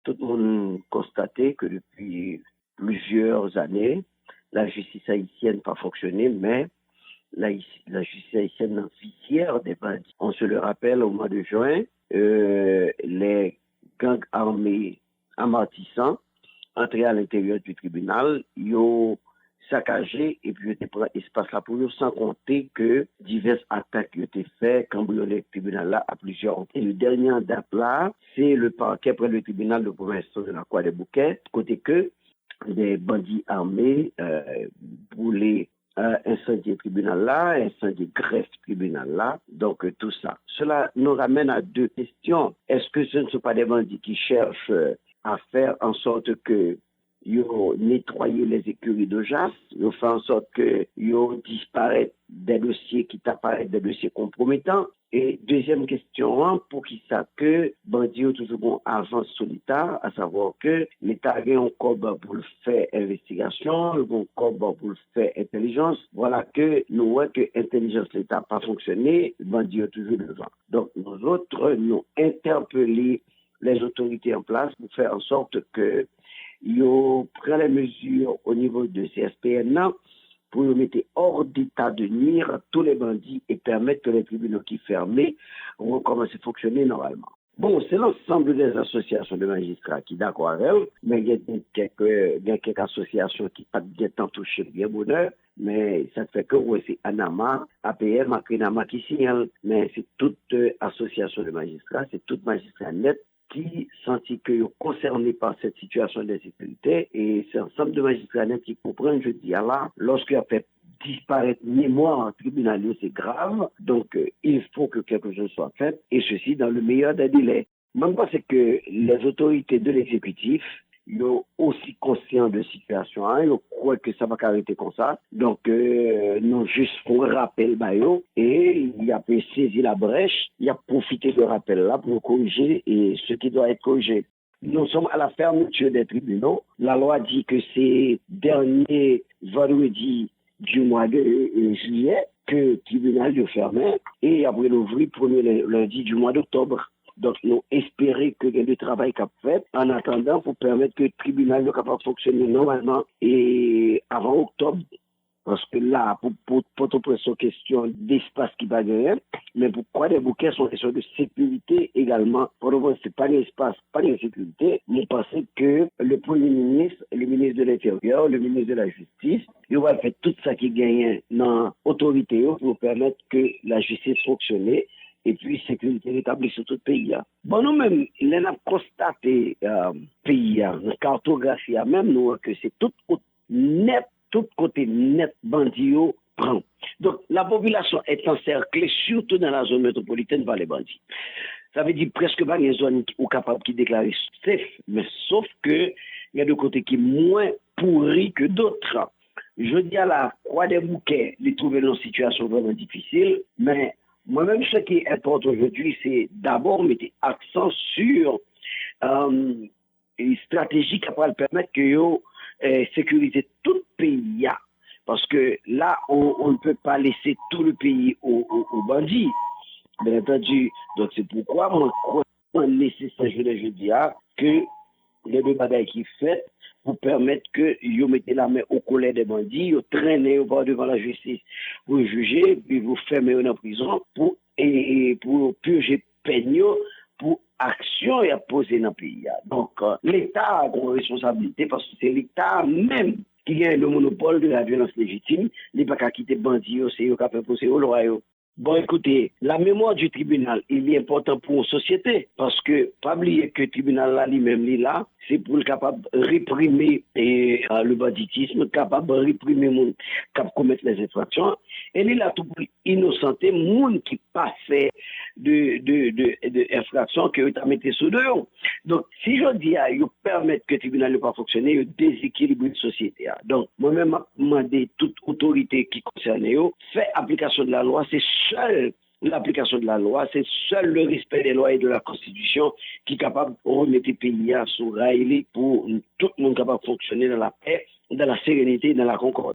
Tout le monde constatait que depuis plusieurs années, la justice haïtienne n'a pas fonctionné, mais la justice haïtienne est fière des bandits. On se le rappelle au mois de juin, les gangs armés amartissants entrés à l'intérieur du tribunal, ils ont saccagé et puis ils pris espace là pour eux, sans compter que diverses attaques ont été faites, cambriolé le tribunal là à plusieurs reprises. Et le dernier en date là, c'est le parquet près le tribunal de province de la Croix des Bouquets, côté que des bandits armés brûlés incendier tribunal là, incendier greffe tribunal là, donc tout ça. Cela nous ramène à deux questions. Est-ce que ce ne sont pas des bandits qui cherchent à faire en sorte que ils ont nettoyé les écuries de Jas, ils ont fait en sorte que ils ont disparaître des dossiers qui apparaissent des dossiers compromettants. Et deuxième question, pour qui ça que bandit ont toujours un avance sur l'État, à savoir que l'État a un corps pour le faire investigation, un corps pour le faire intelligence. Voilà que nous voyons que l'intelligence de l'État n'a pas fonctionné, bandit ont toujours devant. Donc nous autres, nous interpellons les autorités en place pour faire en sorte que ils prennent les mesures au niveau de CSPN pour mettre hors d'état de nuire tous les bandits et permettre que les tribunaux qui fermés recommencent à fonctionner normalement. Bon, c'est l'ensemble des associations de magistrats qui sont d'accord avec eux, mais il y a quelques associations qui n'ont pas bien tant touché le bien bonheur, mais ça fait que c'est ANAMA, APM, ACRINAMA qui signale, mais c'est toute association de magistrats, c'est toute magistrat net qui sentit que sont concernés par cette situation d'insécurité et c'est ensemble de magistrats qui comprennent, je dis là, lorsqu'il a fait disparaître mémoire en tribunal, c'est grave, donc il faut que quelque chose soit fait et ceci dans le meilleur des délais. Même parce que les autorités de l'exécutif ils sont aussi conscients de la situation, ils croient que ça va arrêter comme ça. Donc, nous juste pour rappel et il a pu saisir la brèche, il a profité de rappel là pour corriger et ce qui doit être corrigé. Nous sommes à la fermeture des tribunaux. La loi dit que c'est dernier vendredi du mois de juillet que le tribunal est fermé et après l'ouvrir premier lundi du mois d'octobre. Donc, nous espérons que le travail qu'a fait en attendant pour permettre que le tribunal soit capable de fonctionner normalement et avant octobre. Parce que là, pour une question d'espace qui va gagner, mais pourquoi des bouquets sont des questions de sécurité également. Pour le moment, ce n'est pas l'espace, pas de sécurité, mais parce que le Premier ministre, le ministre de l'Intérieur, le ministre de la Justice, ils vont faire tout ça qui gagne dans l'autorité pour permettre que la justice fonctionne et puis sécurité rétablie sur tout le pays. Bon, nous-mêmes, nous avons constaté pays, la cartographie, même nous, que c'est tout net, tout côté net bandit prend. Donc, la population est encerclée, surtout dans la zone métropolitaine, par les bandits. Ça veut dire presque pas une zone qui est capable de déclarer safe, mais sauf que il y a des côtés qui sont moins pourris que d'autres. Je dis à la Croix des Bouquets, les trouver dans une situation vraiment difficile, mais moi-même, ce qui importe aujourd'hui, c'est d'abord mettre accent sur une stratégie qui va permettre que sécuriser tout le pays. Parce que là, on ne peut pas laisser tout le pays aux bandits. Bien entendu. Donc, c'est pourquoi moi, je crois nécessaire, je dis, que les deux bagailles qui fait pour permettre que vous mettez la main au collet des bandits, vous traînez devant la justice, vous jugez, puis vous fermez en prison pour purger peine, pour action et à poser dans le pays. Donc, l'État a une responsabilité parce que c'est l'État même qui a le monopole de la violence légitime. Il n'est pas qu'à quitter bandits, c'est eux qui ont posé au loi. Bon, écoutez, la mémoire du tribunal, il est important pour une société, parce que, pas oublier que le tribunal là, lui-même, là, c'est pour le capable de réprimer le banditisme, capable de réprimer les gens qui commettent les infractions, et il est là tout pour innocenter les gens qui pas fait de infractions que tu as mis sous dehors. Donc, si je dis, ils permettent que le tribunal ne pas fonctionner, ils déséquilibrent la société. Donc, moi-même, je demande toute autorité qui concerne, fait application de la loi, c'est seul l'application de la loi, c'est seul le respect des lois et de la Constitution qui est capable de remettre le pays sur rail pour tout le monde capable de fonctionner dans la paix, dans la sérénité et dans la concorde.